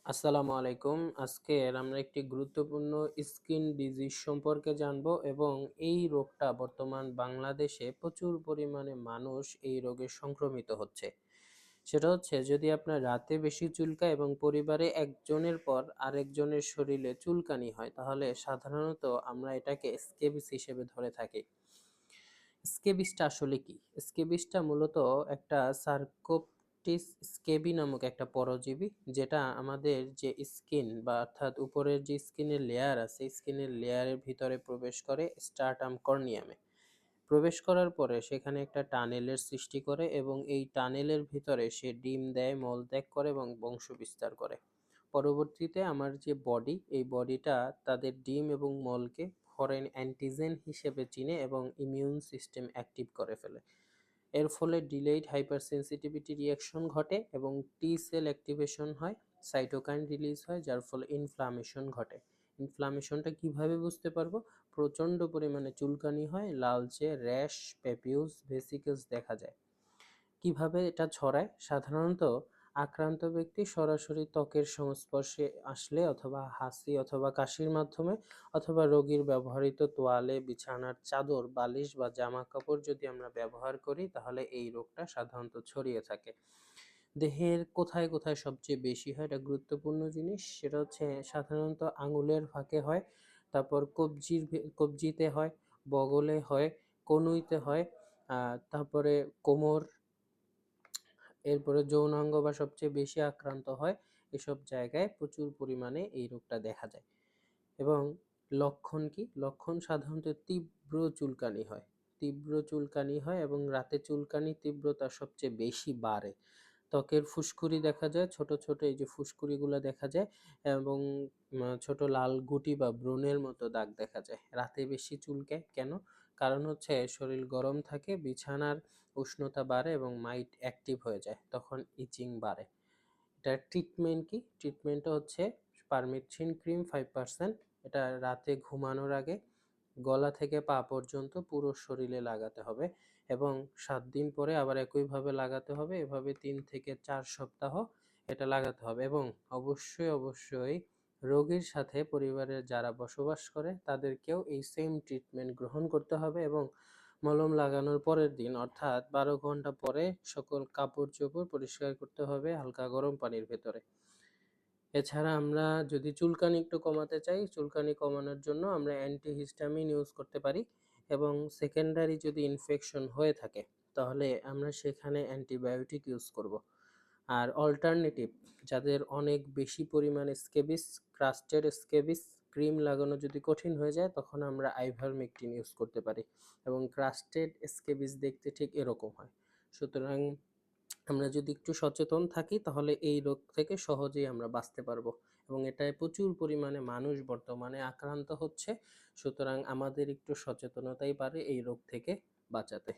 আসসালামু আলাইকুম। আজকের আমরা একটি গুরুত্বপূর্ণ স্কিন ডিজিজ সম্পর্কে জানবো এবং এই রোগটা বর্তমান বাংলাদেশে প্রচুর পরিমাণে মানুষ এই রোগে সংক্রমিত হচ্ছে। সেটা হচ্ছে যদি আপনার রাতে বেশি চুলকায় এবং পরিবারে একজনের পর আরেকজনের শরীরে চুলকানি হয় তাহলে সাধারণত আমরা এটাকে স্কেবিস হিসেবে ধরে থাকি। স্কেবিসটা আসলে কি? স্কেবিসটা মূলত একটা সার্কোপটিস স্কেবি নামক একটা পরজীবী, যেটা আমাদের যে স্কিন বা অর্থাৎ উপরের যে স্কিনের লেয়ার আছে, স্কিনের লেয়ারের ভিতরে প্রবেশ করে স্ট্রাটাম কর্নিয়ামে। প্রবেশ করার পরে সেখানে একটা টানেলের সৃষ্টি করে এবং এই টানেলের ভিতরে সে ডিম দেয়, মলত্যাগ করে এবং বংশ বিস্তার করে। পরবর্তীতে আমার যে বডি, এই বডিটা তাদের ডিম এবং মলকে ফরেন অ্যান্টিজেন হিসেবে চিনে এবং ইমিউন সিস্টেম অ্যাক্টিভ করে ফেলে। এর ফলে ডিলেইড হাইপারসেনসিটিভিটি রিঅ্যাকশন ঘটে এবং টি সেল অ্যাক্টিভেশন হয়, সাইটোকাইন রিলিজ হয়, যার ফলে ইনফ্লামেশন ঘটে। ইনফ্লামেশনটা কিভাবে বুঝতে পারবো? প্রচণ্ড পরিমাণে চুলকানি হয়, লালচে র্যাশ, প্যাপিউস, ভেসিকলস দেখা যায়। কিভাবে এটা ছড়ায়? সাধারণত আক্রান্ত ব্যক্তি সরাসরি ত্বকের সংস্পর্শে আসলে অথবা হাঁচি অথবা কাশির মাধ্যমে অথবা রোগীর ব্যবহৃত তোয়ালে, বিছানার চাদর, বালিশ বা জামাকাপড় যদি আমরা ব্যবহার করি তাহলে এই রোগটা সাধারণত ছড়িয়ে থাকে। দেহের কোথায় কোথায় সবচেয়ে বেশি হয় এটা গুরুত্বপূর্ণ জিনিস। সেটা হচ্ছে সাধারণত আঙুলের ফাঁকে হয়, তারপর কবজিতে হয়, বগলে হয়, কনুইতে হয়, তারপরে কোমর, এরপরে যৌনাঙ্গ বা সবচেয়ে বেশি আক্রান্ত হয় এসব জায়গায় প্রচুর পরিমাণে এই রোগটা দেখা যায়। এবং লক্ষণ কি? লক্ষণ সাধারণত তীব্র চুলকানি হয়। তীব্র চুলকানি হয় এবং রাতে চুলকানির তীব্রতা সবচেয়ে বেশি বাড়ে। ত্বকের ফুসকুড়ি দেখা যায়, ছোট ছোট এই যে ফুসকুড়িগুলো দেখা যায় এবং ছোট লাল গুটি বা ব্রণের মতো দাগ দেখা যায়। রাতে বেশি চুলকায় কেন? কারণ হচ্ছে শরীর গরম থাকে, বিছানার উষ্ণতা বাড়ে এবং মাইট অ্যাক্টিভ হয়ে যায়, তখন ইচিং বাড়ে। এটার ট্রিটমেন্ট কি? ট্রিটমেন্টটা হচ্ছে পারমেথ্রিন ক্রিম 5%। এটা রাতে ঘুমানোর আগে গলা থেকে পা পর্যন্ত পুরো শরীরে লাগাতে হবে এবং 7 দিন পরে আবার একইভাবে লাগাতে হবে। এভাবে 3 থেকে 4 সপ্তাহ এটা লাগাতে হবে এবং অবশ্যই রোগীর সাথে পরিবারের যারা বসবাস করে তাদেরকেও এই সেম ট্রিটমেন্ট গ্রহণ করতে হবে এবং মলম লাগানোর পরের দিন অর্থাৎ 12 ঘন্টা পরে সকল কাপড়-চোপড় পরিষ্কার করতে হবে হালকা গরম পানির ভেতরে। এছাড়া আমরা যদি চুলকানি একটু কমাতে চাই, চুলকানি কমানোর জন্য আমরা অ্যান্টিহিস্টামিন ইউজ করতে পারি এবং সেকেন্ডারি যদি ইনফেকশন হয়ে থাকে তাহলে আমরা সেখানে অ্যান্টিবায়োটিক ইউজ করব। আর অল্টারনেটিভ, যাদের অনেক বেশি পরিমাণে স্কেবিস, ক্রাস্টেড স্কেবিস, ক্রিম লাগানো যদি কঠিন হয়ে যায় তখন আমরা আইভারমেকটিন ইউজ করতে পারি এবং ক্রাস্টেড স্কেবিস দেখতে ঠিক এরকম হয়। সুতরাং আমরা যদি একটু সচেতন থাকি তাহলে এই রোগ থেকে সহজেই আমরা বাঁচতে পারবো এবং এটায় প্রচুর পরিমাণে মানুষ বর্তমানে আক্রান্ত হচ্ছে। সুতরাং আমাদের একটু সচেতনতাই পারে এই রোগ থেকে বাঁচাতে।